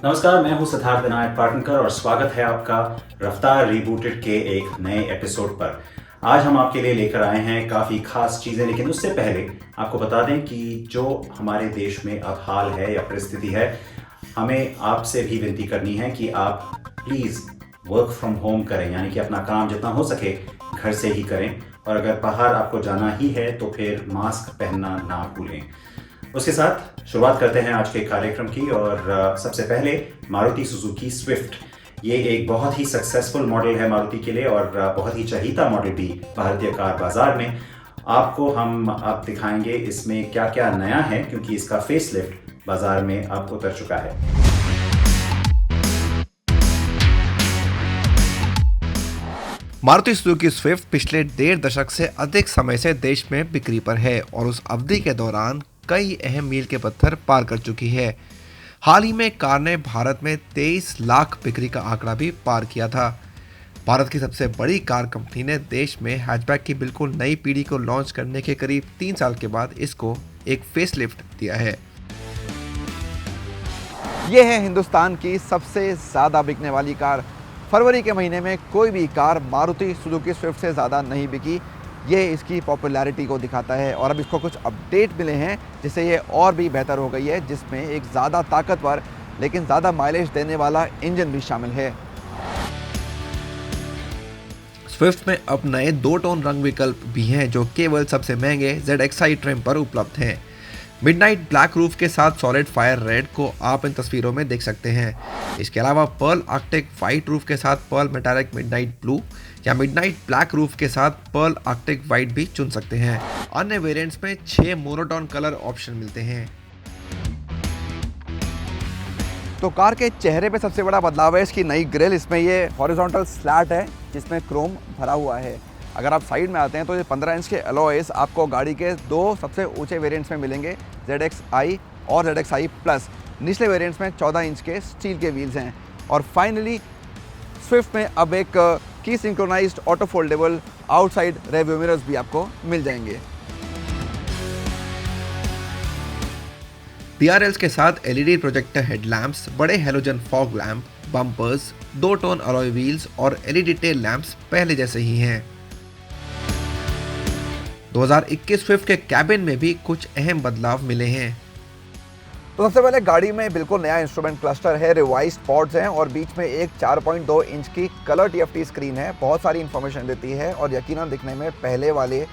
नमस्कार, मैं हूं सिद्धार्थ विनायक पाटनकर और स्वागत है आपका रफ्तार रिबूटेड के एक नए एपिसोड पर। आज हम आपके लिए लेकर आए हैं काफ़ी खास चीज़ें, लेकिन उससे पहले आपको बता दें कि जो हमारे देश में अब हाल है या परिस्थिति है, हमें आपसे भी विनती करनी है कि आप प्लीज़ वर्क फ्रॉम होम करें, यानी कि अपना काम जितना हो सके घर से ही करें, और अगर बाहर आपको जाना ही है तो फिर मास्क पहनना ना भूलें। उसके साथ शुरुआत करते हैं आज के कार्यक्रम की, और सबसे पहले मारुति सुजुकी स्विफ्ट। ये एक बहुत ही सक्सेसफुल मॉडल है मारुति के लिए और बहुत ही चहीता मॉडल भी भारतीय कार बाजार में। आपको हम अब दिखाएंगे इसमें क्या क्या नया है, क्योंकि इसका फेसलिफ्ट बाजार में अब उतर चुका है। मारुति सुजुकी स्विफ्ट पिछले 1.5 दशक से अधिक समय से देश में बिक्री पर है और उस अवधि के दौरान कई अहम मील के पत्थर पार कर चुकी है। हाल ही में कार ने भारत में 23 लाख बिक्री का आंकड़ा भी पार किया था। भारत की सबसे बड़ी कार कंपनी ने देश में हैचबैक की बिल्कुल नई पीढ़ी को लॉन्च करने के करीब 3 साल के बाद इसको एक फेसलिफ्ट दिया है। ये है हिंदुस्तान की सबसे ज़्यादा बिकने वाली कार। फरवरी के महीने में कोई भी कार मारुति सुजुकी स्विफ्ट से ज़्यादा नहीं बिकी। ये इसकी पॉपुलैरिटी को दिखाता है और अब इसको कुछ अपडेट मिले हैं जिससे ये और भी बेहतर हो गई है, जिसमें एक ज़्यादा ताकतवर लेकिन ज़्यादा माइलेज देने वाला इंजन भी शामिल है। स्विफ्ट में अब नए 2 टोन रंग विकल्प भी हैं जो केवल सबसे महंगे ZXi ट्रिम पर उपलब्ध हैं। मिडनाइट ब्लैक रूफ के साथ सॉलिड फायर रेड को आप इन तस्वीरों में देख सकते हैं। इसके अलावा पर्ल आर्कटिक वाइट रूफ के साथ पर्ल मेटालिक मिडनाइट ब्लू या मिडनाइट ब्लैक रूफ के साथ पर्ल आर्कटिक वाइट भी चुन सकते हैं। अन्य वेरिएंट्स में 6 मोनोटोन कलर ऑप्शन मिलते हैं। तो कार के चेहरे पे सबसे बड़ा बदलाव है इसकी नई ग्रिल। इसमें ये हॉरिजॉन्टल स्लैट है जिसमें क्रोम भरा हुआ है। अगर आप साइड में आते हैं तो ये 15 इंच के अलॉयज आपको गाड़ी के 2 सबसे ऊंचे वेरिएंट्स में मिलेंगे, ZXi और ZXi प्लस। निचले वेरिएंट्स में 14 इंच के स्टील के व्हील्स हैं। और फाइनली स्विफ्ट में अब एक की synchronised auto foldable outside rearview mirrors भी आपको मिल जाएंगे। DRLs के साथ LED प्रोजेक्टर हेडलैम्प्स, बड़े halogen fog lamp, bumpers, 2 tone alloy wheels और LED टेल लैंप्स पहले जैसे ही हैं। 2021 स्विफ्ट के कैबिन में भी कुछ अहम बदलाव मिले हैं। तो सबसे पहले गाड़ी में बिल्कुल नया इंस्ट्रूमेंट क्लस्टर है, रिवाइज्ड पॉड्स हैं और बीच में एक 4.2 इंच की कलर TFT स्क्रीन है। बहुत सारी इन्फॉर्मेशन देती है और यकीनन दिखने में पहले वाले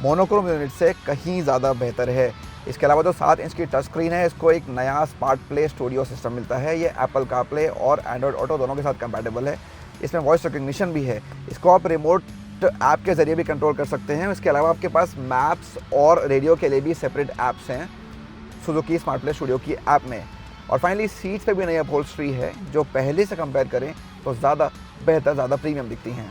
मोनोक्रोम यूनिट से कहीं ज़्यादा बेहतर है। इसके अलावा जो 7 इंच की टच स्क्रीन है, इसको एक नया स्मार्ट प्ले स्टूडियो सिस्टम मिलता है। ये एप्पल कारप्ले और एंड्रॉयड ऑटो दोनों के साथ कंपैटिबल है। इसमें वॉइस रिकग्निशन भी है। इसको आप रिमोट ऐप के ज़रिए भी कंट्रोल कर सकते हैं। इसके अलावा आपके पास मैप्स और रेडियो के लिए भी सेपरेट ऐप्स हैं सुजुकी स्मार्ट प्ले स्टूडियो की ऐप में। और फाइनली सीट्स पे भी नई अपहोल्स्ट्री है जो पहले से कंपेयर करें तो ज़्यादा बेहतर, ज़्यादा प्रीमियम दिखती हैं।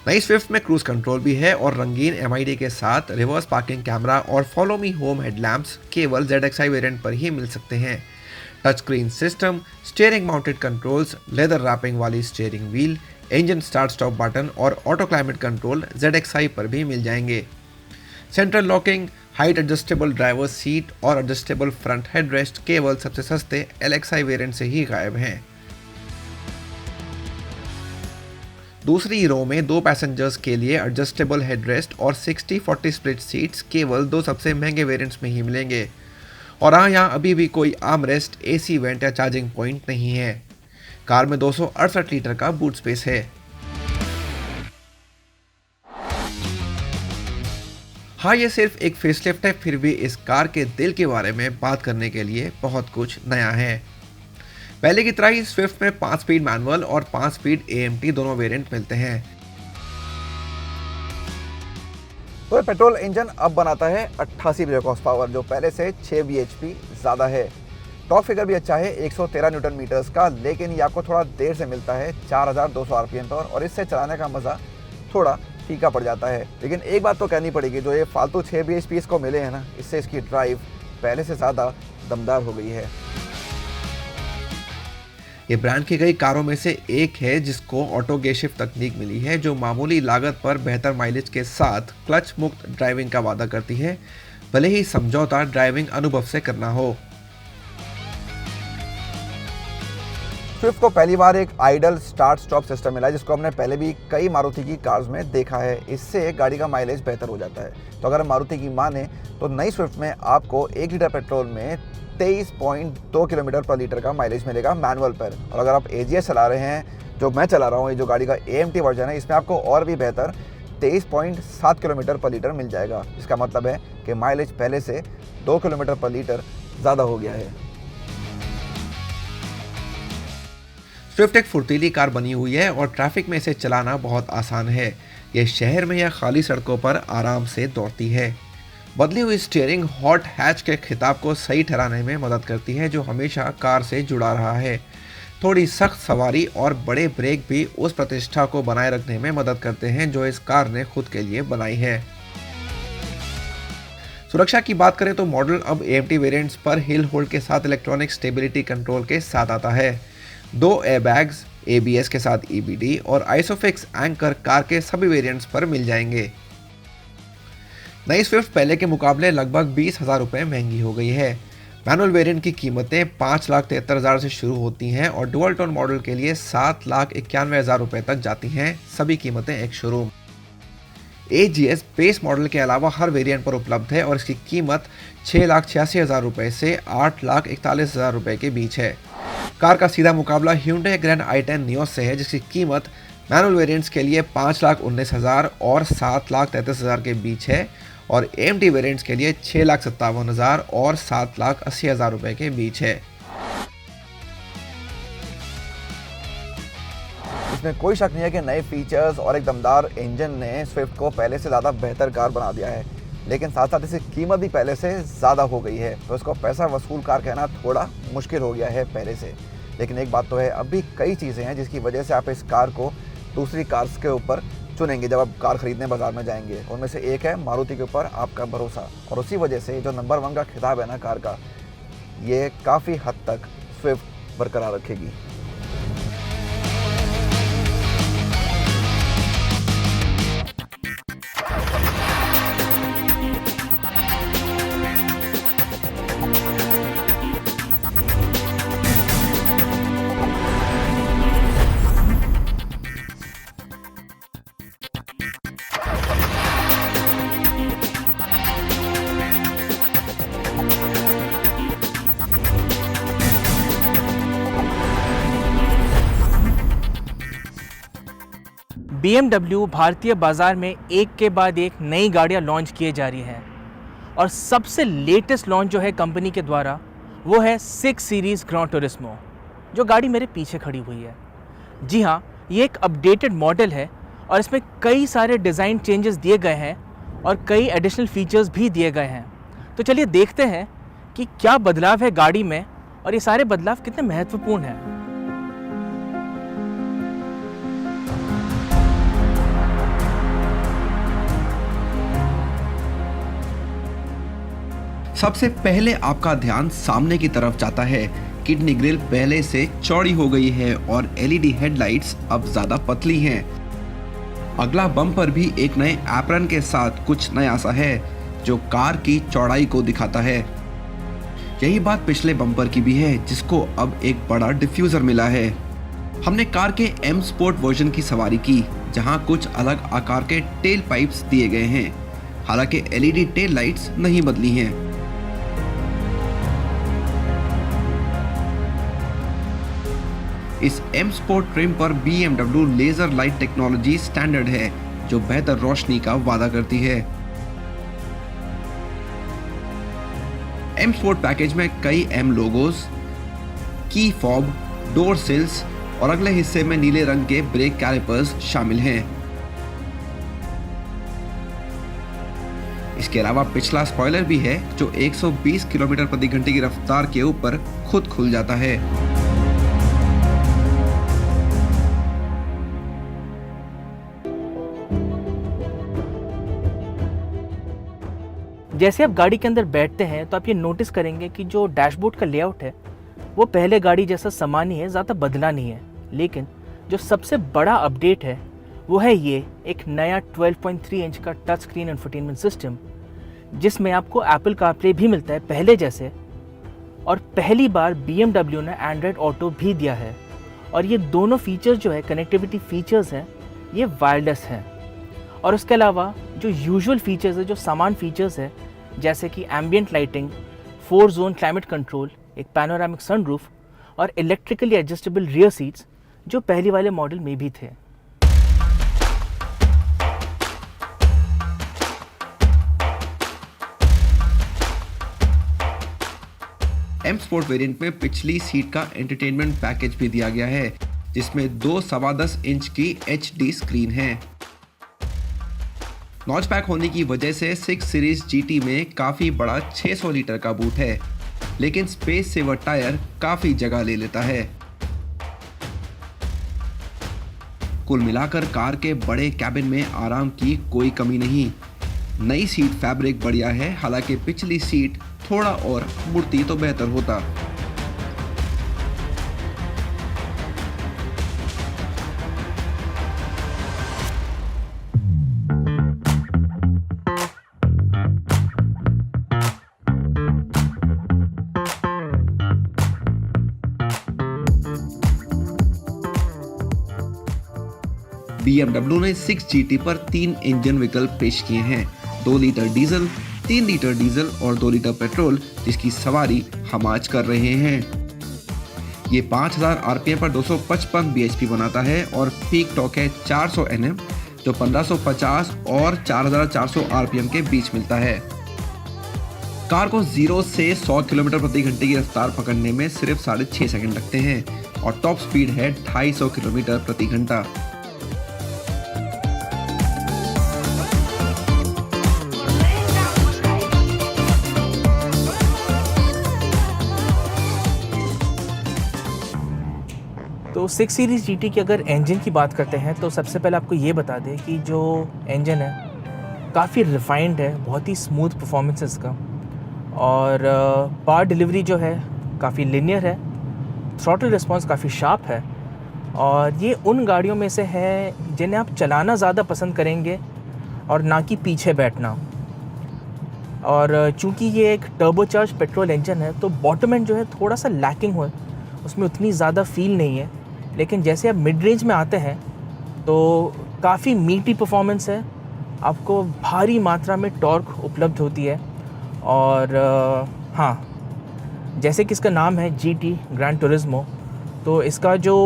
नई स्विफ्ट में क्रूज कंट्रोल भी है और रंगीन MID के साथ रिवर्स पार्किंग कैमरा और फॉलो मी होम हेडलैम्प्स केवल ZXi वेरिएंट पर ही मिल सकते हैं। Touch screen system, steering mounted controls, leather wrapping वाली steering wheel, engine start stop button और ऑटो क्लाइमेट कंट्रोल ZXi पर भी मिल जाएंगे। Central locking, height adjustable driver seat और एडजस्टेबल फ्रंट हेडरेस्ट केवल सबसे सस्ते LXi वेरिएंट से ही गायब हैं। दूसरी रो में 2 पैसेंजर्स के लिए एडजस्टेबल हेडरेस्ट और 60-40 स्प्लिट सीट्स केवल 2 सबसे महंगे वेरिएंट्स में ही मिलेंगे। और हाँ, यहाँ अभी भी कोई आर्मरेस्ट, AC वेंट या चार्जिंग पॉइंट नहीं है। कार में 268 लीटर का बूट स्पेस है। हाँ, ये सिर्फ एक फेसलिफ्ट है, फिर भी इस कार के दिल के बारे में बात करने के लिए बहुत कुछ नया है। पहले की तरह ही स्विफ्ट में 5 स्पीड मैनुअल और 5 स्पीड AMT दोनों वेरिएंट मिलते हैं। तो ये पेट्रोल इंजन अब बनाता है 88 ब्रेक हॉर्स पावर, जो पहले से 6 bhp ज़्यादा है। टॉर्क फिगर भी अच्छा है 113 न्यूटन मीटर्स का, लेकिन ये आपको थोड़ा देर से मिलता है 4200 RPM पर, और इससे चलाने का मज़ा थोड़ा फीका पड़ जाता है। लेकिन एक बात तो कहनी पड़ेगी, जो ये फालतू 6 bhp इसको मिले हैं ना, इससे इसकी ड्राइव पहले से ज़्यादा दमदार हो गई है। ये ब्रांड की कई कारों में से एक है जिसको ऑटो गे शिफ्ट तकनीक मिली है, जो मामूली लागत पर बेहतर माइलेज के साथ क्लच मुक्त ड्राइविंग का वादा करती है, भले ही समझौता ड्राइविंग अनुभव से करना हो। स्विफ्ट को पहली बार एक आइडल स्टार्ट स्टॉप सिस्टम मिला है, जिसको हमने पहले भी कई मारुति की कार्स में देखा है। इससे गाड़ी का माइलेज बेहतर हो जाता है। तो अगर मारुति की माने तो नई स्विफ्ट में आपको 1 लीटर पेट्रोल में 23.2 किलोमीटर पर लीटर का माइलेज मिलेगा मैनुअल पर। और अगर आप AGS चला रहे हैं, जो मैं चला रहा हूँ, ये जो गाड़ी का AMT वर्जन है, इसमें आपको और भी बेहतर 23.7 किलोमीटर पर लीटर मिल जाएगा। इसका मतलब है कि माइलेज पहले से 2 किलोमीटर पर लीटर ज़्यादा हो गया है। स्विफ्ट एक फुर्तीली कार बनी हुई है और ट्रैफिक में इसे चलाना बहुत आसान है। ये शहर में या खाली सड़कों पर आराम से दौड़ती है। बदली हुई स्टीयरिंग हॉट हैच के खिताब को सही ठहराने में मदद करती है, जो हमेशा कार से जुड़ा रहा है। थोड़ी सख्त सवारी और बड़े ब्रेक भी उस प्रतिष्ठा को बनाए रखने में मदद करते हैं जो इस कार ने खुद के लिए बनाई है। सुरक्षा की बात करें तो मॉडल अब AMT वेरिएंट्स पर हिल होल्ड के साथ इलेक्ट्रॉनिक स्टेबिलिटी कंट्रोल के साथ आता है। 2 एयरबैग्स, ABS के साथ EBD और आइसोफिक्स एंकर कार के सभी वेरिएंट्स पर मिल जाएंगे। नई स्विफ्ट पहले के मुकाबले लगभग 20,000 रुपये महंगी हो गई है। मैनुअल वेरिएंट की कीमतें 5,73,000 से शुरू होती हैं और डुअल टोन मॉडल के लिए 7,91,000 रुपये तक जाती हैं। सभी कीमतें एक शोरूम। AGS बेस मॉडल के अलावा हर वेरिएंट पर उपलब्ध है और इसकी कीमत 6,86,000 रुपये से 8,41,000 रुपये के बीच है। कार का सीधा मुकाबला Hyundai Grand i10 Nios से है, जिसकी कीमत मैनुअल वेरिएंट्स के लिए 5,19,000 और 7,33,000 के बीच है और AMT वेरिएंट्स के लिए 6,57,000 और 7,80,000 रुपये के बीच है। इसमें कोई शक नहीं है कि नए फीचर्स और एक दमदार इंजन ने स्विफ्ट को पहले से ज़्यादा बेहतर कार बना दिया है, लेकिन साथ साथ इसकी कीमत भी पहले से ज़्यादा हो गई है, तो इसको पैसा वसूल कार कहना थोड़ा मुश्किल हो गया है पहले से। लेकिन एक बात तो है, अब भी कई चीज़ें हैं जिसकी वजह से आप इस कार को दूसरी कार्स के ऊपर चुनेंगे जब आप कार खरीदने बाजार में जाएंगे। उनमें से एक है मारुति के ऊपर आपका भरोसा, और उसी वजह से जो नंबर 1 का खिताब है ना कार का, ये काफ़ी हद तक स्विफ्ट बरकरार रखेगी। BMW भारतीय बाजार में एक के बाद एक नई गाड़ियां लॉन्च किए जा रही हैं और सबसे लेटेस्ट लॉन्च जो है कंपनी के द्वारा वो है 6 सीरीज़ ग्रैंड टूरिस्मो, जो गाड़ी मेरे पीछे खड़ी हुई है। जी हाँ, ये एक अपडेटेड मॉडल है और इसमें कई सारे डिज़ाइन चेंजेस दिए गए हैं और कई एडिशनल फीचर्स भी दिए गए हैं। तो चलिए देखते हैं कि क्या बदलाव है गाड़ी में और ये सारे बदलाव कितने महत्वपूर्ण हैं। सबसे पहले आपका ध्यान सामने की तरफ जाता है। किडनी ग्रिल पहले से चौड़ी हो गई है और LED हेडलाइट्स अब ज़्यादा पतली हैं। अगला बम्पर भी एक नए एप्रन के साथ कुछ नया सा है, जो कार की चौड़ाई को दिखाता है। यही बात पिछले बम्पर की भी है, जिसको अब एक बड़ा डिफ्यूज़र मिला है। हमने कार के M स्पोर्ट वर्जन की सवारी की, जहां कुछ अलग आकार के टेल पाइप्स दिए गए हैं। हालांकि LED टेल लाइट्स नहीं बदली हैं। इस M स्पोर्ट ट्रिम पर BMW laser light technology standard है, जो बेहतर रोशनी का वादा करती है। M स्पोर्ट पैकेज में कई M logos, key fob, door sills और अगले हिस्से में नीले रंग के ब्रेक कैलिपर्स शामिल हैं। इसके अलावा पिछला स्पॉइलर भी है, जो 120 किलोमीटर प्रति घंटे की रफ्तार के ऊपर खुद खुल जाता है। जैसे आप गाड़ी के अंदर बैठते हैं तो आप ये नोटिस करेंगे कि जो डैशबोर्ड का लेआउट है वो पहले गाड़ी जैसा सामान्य है, ज़्यादा बदला नहीं है। लेकिन जो सबसे बड़ा अपडेट है वो है ये एक नया 12.3 इंच का टच स्क्रीन इंफोटेनमेंट सिस्टम, जिसमें आपको एप्पल कारप्ले भी मिलता है पहले जैसे, और पहली बार BMW ने एंड्रॉयड ऑटो भी दिया है। और ये दोनों फीचर्स जो है, कनेक्टिविटी फीचर्स हैं, ये वायरलेस हैं। और उसके अलावा जो यूजुअल फीचर्स है, जो सामान फीचर्स है, जैसे कि ambient lighting, 4 zone climate control, एक पैनोरामिक सनरूफ और इलेक्ट्रिकली एडजस्टेबल रियर सीट्स, जो पहले वाले मॉडल में भी थे। M स्पोर्ट वेरिएंट में पिछली सीट का एंटरटेनमेंट पैकेज भी दिया गया है, जिसमें 2 10.25 इंच की HD स्क्रीन है। नॉच पैक होने की वजह से 6 सीरीज GT में काफी बड़ा 600 लीटर का बूट है, लेकिन स्पेस सेवर टायर काफी जगह ले लेता है। कुल मिलाकर कार के बड़े कैबिन में आराम की कोई कमी नहीं। नई सीट फैब्रिक बढ़िया है, हालांकि पिछली सीट थोड़ा और मुड़ती तो बेहतर होता। BMW ने 6 GT पर 3 इंजन विकल्प पेश किए हैं, 2 लीटर डीजल, 3 लीटर डीजल और 2 लीटर पेट्रोल, जिसकी सवारी हम आज कर रहे हैं। ये 5000 RPM पर 255 bhp बनाता है और पीक टॉर्क है 400 Nm, जो 1550 और 4400 RPM के बीच मिलता है। कार को 0 से 100 किलोमीटर प्रति घंटे की रफ्तार पकड़ने में सिर्फ 6.5 सेकंड लगते हैं और टॉप स्पीड है 250 किलोमीटर प्रति घंटा। तो 6 सीरीज़ GT की अगर इंजन की बात करते हैं तो सबसे पहले आपको ये बता दें कि जो इंजन है काफ़ी रिफाइंड है, बहुत ही स्मूथ परफॉर्मेंस है इसका और पावर डिलीवरी जो है काफ़ी लिनियर है, थ्रॉटल रिस्पॉन्स काफ़ी शार्प है और ये उन गाड़ियों में से है जिन्हें आप चलाना ज़्यादा पसंद करेंगे और ना कि पीछे बैठना। और चूंकि ये एक टर्बोचार्ज पेट्रोल इंजन है तो बॉटम एंड जो है थोड़ा सा लैकिंग हो, उसमें उतनी ज़्यादा फील नहीं है, लेकिन जैसे आप मिड रेंज में आते हैं तो काफ़ी मीटी परफॉर्मेंस है, आपको भारी मात्रा में टॉर्क उपलब्ध होती है। और हाँ, जैसे कि इसका नाम है GT ग्रैंड टूरिज्मो, तो इसका जो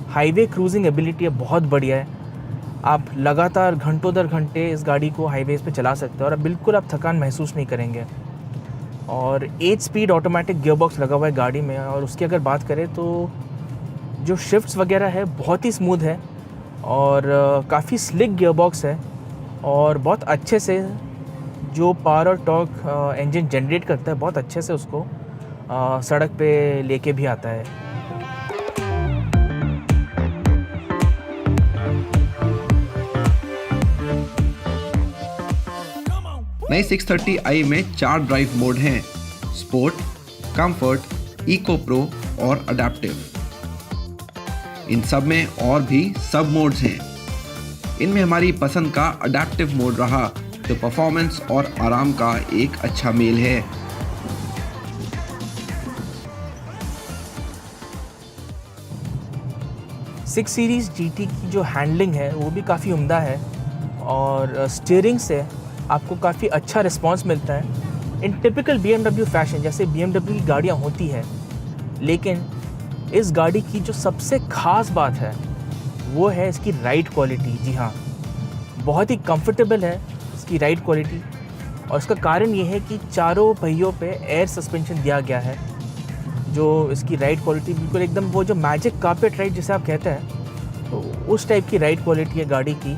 हाईवे क्रूजिंग एबिलिटी है बहुत बढ़िया है। आप लगातार घंटों दर घंटे इस गाड़ी को हाईवेज़ पे चला सकते हो और बिल्कुल आप थकान महसूस नहीं करेंगे। और 8 स्पीड ऑटोमेटिक गियरबॉक्स लगा हुआ है गाड़ी में और उसकी अगर बात करें तो जो शिफ्ट्स वगैरह है बहुत ही स्मूथ है और काफ़ी स्लिक गियरबॉक्स है और बहुत अच्छे से जो पावर और टॉर्क इंजन जनरेट करता है बहुत अच्छे से उसको सड़क पे लेके भी आता है। नई 630i में 4 ड्राइव मोड हैं, स्पोर्ट, कंफर्ट, इको प्रो और अडेप्टिव। इन सब में और भी सब मोड्स हैं। इनमें हमारी पसंद का अडेप्टिव मोड रहा, जो परफॉर्मेंस और आराम का एक अच्छा मेल है। सिक्स सीरीज़ GT की जो हैंडलिंग है वो भी काफ़ी उम्दा है और स्टीयरिंग से आपको काफ़ी अच्छा रिस्पांस मिलता है इन टिपिकल BMW फैशन जैसे BMW की गाड़ियाँ होती है। लेकिन इस गाड़ी की जो सबसे ख़ास बात है वो है इसकी राइड क्वालिटी। जी हाँ, बहुत ही कंफर्टेबल है इसकी राइड क्वालिटी और इसका कारण ये है कि चारों पहियों पे एयर सस्पेंशन दिया गया है, जो इसकी राइड क्वालिटी बिल्कुल एकदम वो जो मैजिक कारपेट राइड जिसे आप कहते हैं, तो उस टाइप की राइड क्वालिटी है गाड़ी की।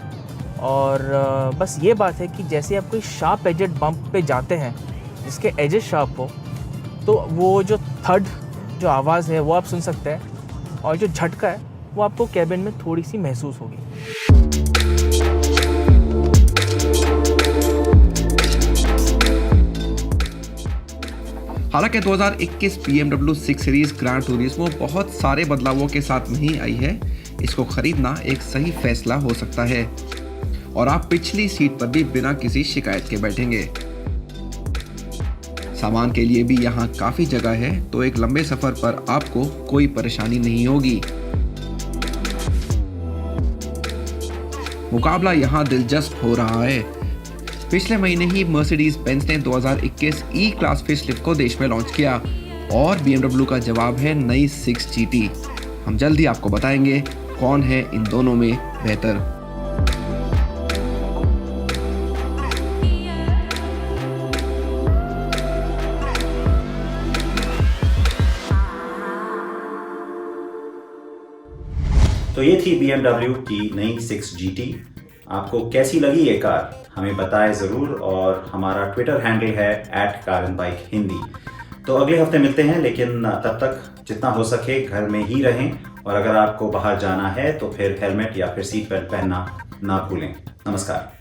और बस ये बात है कि जैसे आप कोई शार्प एजेड बम्प पे जाते हैं जिसके एजेस शार्प हो, तो वो जो थर्ड जो आवाज़ है वो आप सुन सकते हैं और जो झटका है वो आपको कैबिन में थोड़ी सी महसूस होगी। हालांकि 2021 BMW 6 सीरीज ग्रैंड टूरिज्मो बहुत सारे बदलावों के साथ नहीं आई है, इसको खरीदना एक सही फैसला हो सकता है और आप पिछली सीट पर भी बिना किसी शिकायत के बैठेंगे। सामान के लिए भी यहाँ काफ़ी जगह है, तो एक लंबे सफ़र पर आपको कोई परेशानी नहीं होगी। मुकाबला यहाँ दिलचस्प हो रहा है। पिछले महीने ही मर्सिडीज बेंज ने 2021 ई क्लास फेसलिफ्ट को देश में लॉन्च किया और BMW का जवाब है नई 6 GT। हम जल्द ही आपको बताएंगे कौन है इन दोनों में बेहतर। तो ये थी BMW की नई 6 GT। आपको कैसी लगी ये कार हमें बताएं ज़रूर, और हमारा ट्विटर हैंडल है @karanbikehindy। तो अगले हफ्ते मिलते हैं, लेकिन तब तक जितना हो सके घर में ही रहें, और अगर आपको बाहर जाना है तो फिर हेलमेट या फिर सीट बेल्ट पहनना ना भूलें। नमस्कार।